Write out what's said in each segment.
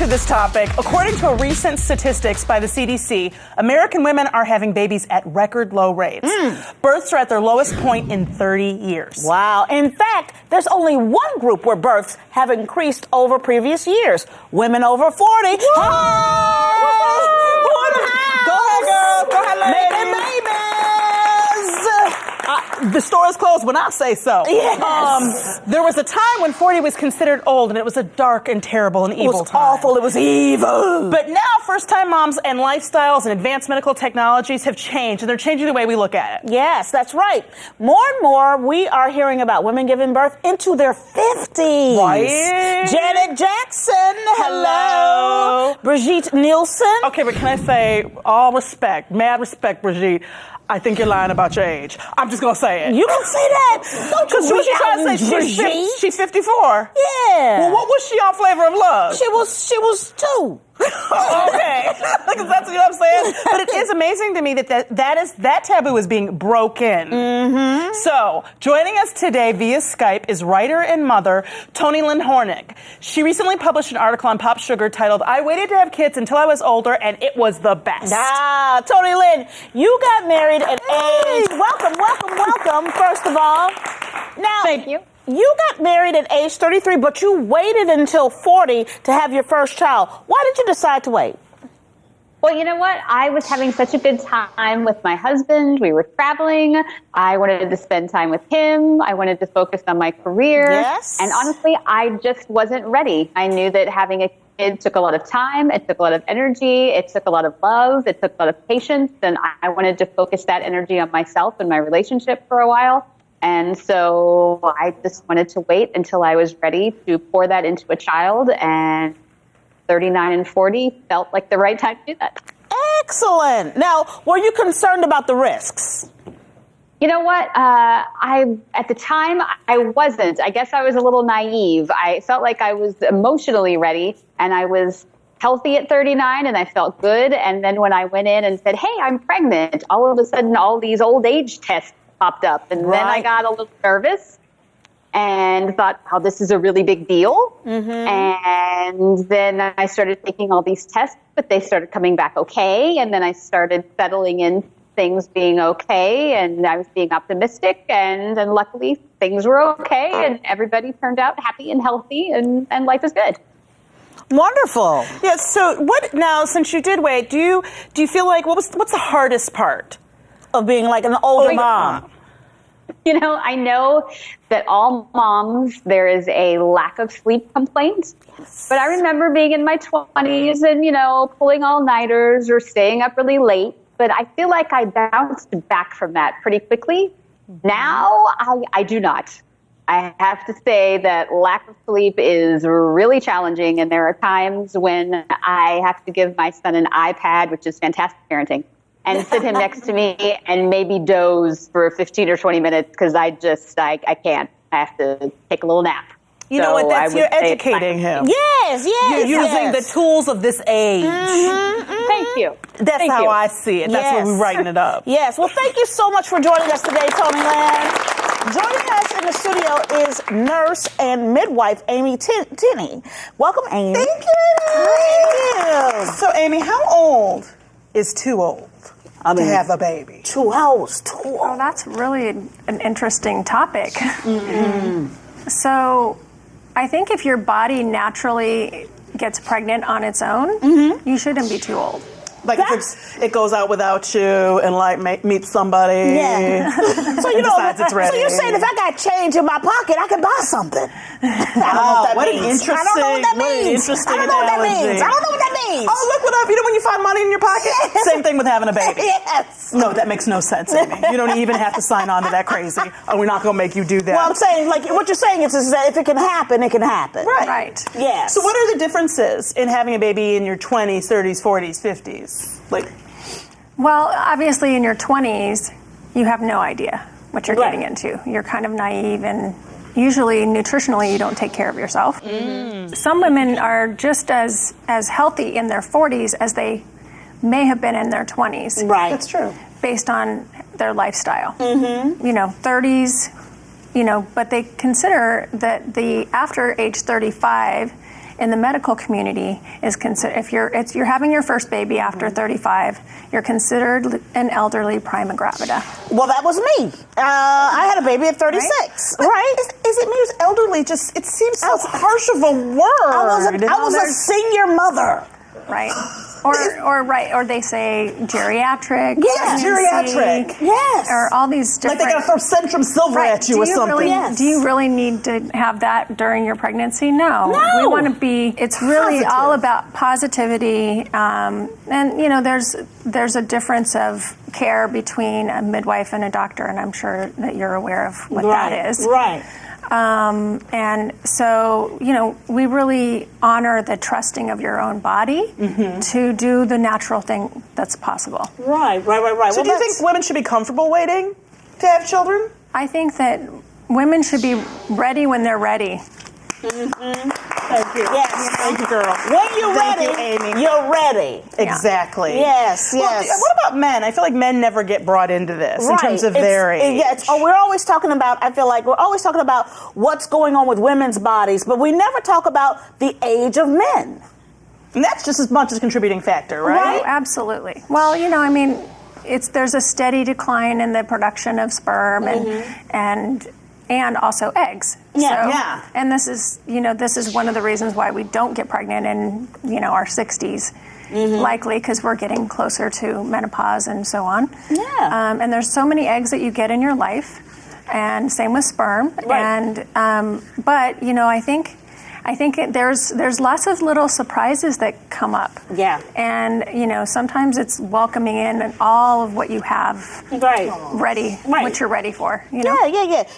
to this topic, according to a recent statistics by the CDC, American women are having babies at record low rates. Births are at their lowest point in 30 years. Wow. In fact, there's only one group where births have increased over previous years. Women over 40. Hey! Go ahead, girl. Go ahead, lady. Making babies. The store is closed when I say so. Yes. There was a time when 40 was considered old, and it was a dark and terrible and evil time. Awful. It was evil. But now, first-time moms and lifestyles and advanced medical technologies have changed, and they're changing the way we look at it. Yes, that's right. More and more, we are hearing about women giving birth into their 50s. Right. Janet Jackson. Hello. Brigitte Nielsen. Okay, but can I say, all respect, mad respect, Brigitte, I think you're lying about your age. I'm just going to say it. You don't say that. Don't you Because she trying to say she's 54. Yeah. Well, what was she on Flavor of Love? She was 2. Okay. Because that's what I'm saying. But it is amazing to me that taboo is being broken. Mm-hmm. So, joining us today via Skype is writer and mother Toni Lynn Hornig. She recently published an article on Pop Sugar titled, "I Waited to Have Kids Until I Was Older and It Was the Best." Toni Lynn, you got married at age... Welcome, first of all. Now, thank you. You got married at age 33, but you waited until 40 to have your first child. Why did you decide to wait? Well, you know what? I was having such a good time with my husband. We were traveling. I wanted to spend time with him. I wanted to focus on my career. Yes. And honestly, I just wasn't ready. I knew that having a kid took a lot of time. It took a lot of energy. It took a lot of love. It took a lot of patience. And I wanted to focus that energy on myself and my relationship for a while. And so I just wanted to wait until I was ready to pour that into a child, and 39 and 40 felt like the right time to do that. Excellent. Now, were you concerned about the risks? You know what? At the time, I wasn't. I guess I was a little naive. I felt like I was emotionally ready, and I was healthy at 39, and I felt good. And then when I went in and said, "Hey, I'm pregnant," all of a sudden, all these old age tests popped up. And then I got a little nervous and thought, oh, this is a really big deal. Mm-hmm. And then I started taking all these tests, but they started coming back okay. And then I started settling in things being okay, and I was being optimistic, and luckily things were okay, and everybody turned out happy and healthy, and life is good. Wonderful. Yeah, so what now, since you did wait, do you feel like, what's the hardest part of being like an older mom? You know, I know that all moms, there is a lack of sleep complaint. Yes. But I remember being in my 20s and, you know, pulling all-nighters or staying up really late. But I feel like I bounced back from that pretty quickly. Now, I do not. I have to say that lack of sleep is really challenging. And there are times when I have to give my son an iPad, which is fantastic parenting, and sit him next to me and maybe doze for 15 or 20 minutes because I can't. I have to take a little nap. You know what? You're educating him. Yes. You're using the tools of this age. Mm-hmm, mm-hmm. Thank you. That's how I see it. That's yes. what we're writing it up. Yes. Well, thank you so much for joining us today, Toni Lynn. Joining us in the studio is nurse and midwife Amy Tinney. Welcome, Amy. Thank you. So, Amy, how old is too old to have a baby? 2 hours. Oh, that's really an interesting topic. Mm-hmm. So I think if your body naturally gets pregnant on its own, you shouldn't be too old. Like if it goes out without you and like meets somebody. Yeah. So you know, decides it's ready. So you're saying if I got change in my pocket, I can buy something. Wow, what an interesting. I don't know what that means. I don't know what that means. I don't know what that means. Oh, look what up. You know when you find money in your pocket? Yes. Same thing with having a baby. Yes. No, that makes no sense, Amy. You don't even have to sign on to that crazy. Oh, we're not going to make you do that. Well, I'm saying, like, what you're saying is that if it can happen, it can happen. Right. Yes. So what are the differences in having a baby in your 20s, 30s, 40s, 50s? Well, obviously in your 20s, you have no idea what you're getting into. You're kind of naive, and usually nutritionally you don't take care of yourself. Some women are just as healthy in their 40s as they may have been in their 20s. Right. That's true. Based on their lifestyle. You know, 30s, you know, but they consider that the after age 35 in the medical community is considered, if you're having your first baby after 35, you're considered an elderly prima gravida. Well, that was me. I had a baby at 36. Right? Is it me who's elderly? Just it seems so harsh of a word. I was a senior mother. Right. Or they say geriatric. Yes, pregnancy, geriatric. Yes. Or all these different. Like they gotta throw Centrum Silver at you or something. Really, Do you really need to have that during your pregnancy? No. We want to be. It's really all about positivity, and there's a difference of care between a midwife and a doctor, and I'm sure that you're aware of what that is. Right. And so, we really honor the trusting of your own body to do the natural thing that's possible. Right. So do you think women should be comfortable waiting to have children? I think that women should be ready when they're ready. Thank you. Yes. Thank you, girl. When you're ready, you, Amy. you're ready. Exactly. Yes. Well, what about men? I feel like men never get brought into this in terms of their age. We're always talking about, I feel like we're always talking about what's going on with women's bodies, but we never talk about the age of men. And that's just as much as a contributing factor, right? Oh, absolutely. Well, there's a steady decline in the production of sperm and also eggs. Yeah. And this is one of the reasons why we don't get pregnant in our 60s, likely because we're getting closer to menopause and so on. Yeah. And there's so many eggs that you get in your life, and same with sperm. Right. And but I think there's lots of little surprises that come up. Yeah. And sometimes it's welcoming in all of what you have ready, what you're ready for. Yeah.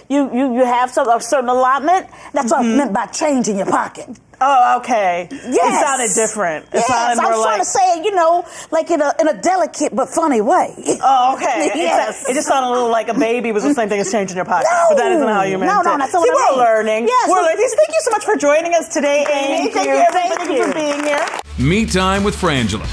You have a certain allotment. That's what I meant by change in your pocket. Oh, okay. Yes. It sounded different. It sounded I more was trying to say it, like in a delicate but funny way. Oh, okay. Yes. It just sounded a little like a baby was the same thing as changing your pocket. No. But that isn't how you meant it. No, that's not what I mean. We're learning. Yes. We're learning. Thank you so much for joining us today, Amy. Thank you. Everybody for being here. Me Time with Frangela.